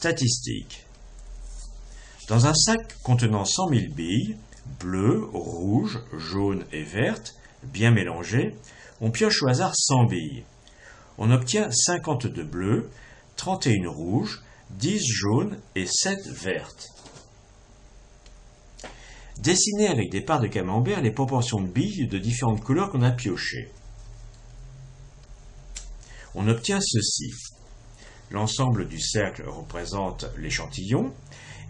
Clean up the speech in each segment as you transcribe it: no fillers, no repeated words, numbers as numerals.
Statistiques. Dans un sac contenant 100 000 billes, bleues, rouges, jaunes et vertes, bien mélangées, on pioche au hasard 100 billes. On obtient 52 bleues, 31 rouges, 10 jaunes et 7 vertes. Dessinez avec des parts de camembert les proportions de billes de différentes couleurs qu'on a piochées. On obtient ceci. L'ensemble du cercle représente l'échantillon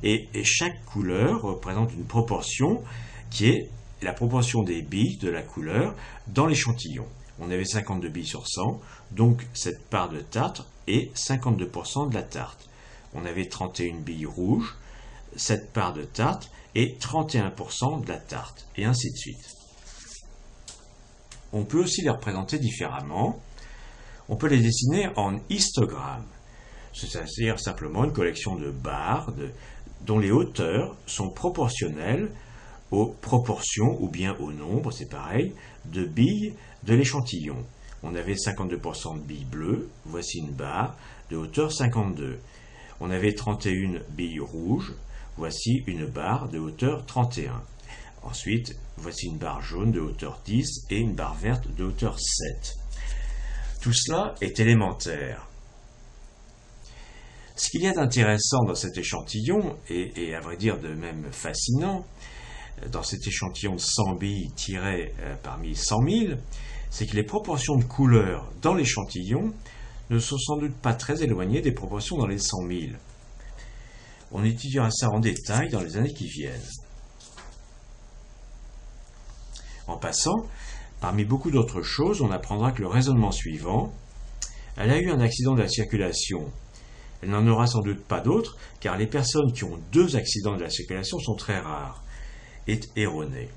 et chaque couleur représente une proportion qui est la proportion des billes de la couleur dans l'échantillon. On avait 52 billes sur 100, donc cette part de tarte est 52% de la tarte. On avait 31 billes rouges, cette part de tarte est 31% de la tarte, et ainsi de suite. On peut aussi les représenter différemment. On peut les dessiner en histogrammes, c'est-à-dire simplement une collection de barres dont les hauteurs sont proportionnelles aux proportions ou bien au nombre, c'est pareil, de billes de l'échantillon. On avait 52% de billes bleues, voici une barre de hauteur 52. On avait 31 billes rouges, voici une barre de hauteur 31. Ensuite, voici une barre jaune de hauteur 10 et une barre verte de hauteur 7. Tout cela est élémentaire. Ce qu'il y a d'intéressant dans cet échantillon, et à vrai dire de même fascinant, dans cet échantillon de 100 billes tirées parmi 100 000, c'est que les proportions de couleurs dans l'échantillon ne sont sans doute pas très éloignées des proportions dans les 100 000. On étudiera ça en détail dans les années qui viennent. En passant, parmi beaucoup d'autres choses, on apprendra que le raisonnement suivant, elle a eu un accident de la circulation. Elle n'en aura sans doute pas d'autres, car les personnes qui ont 2 accidents de la circulation sont très rares, est erroné.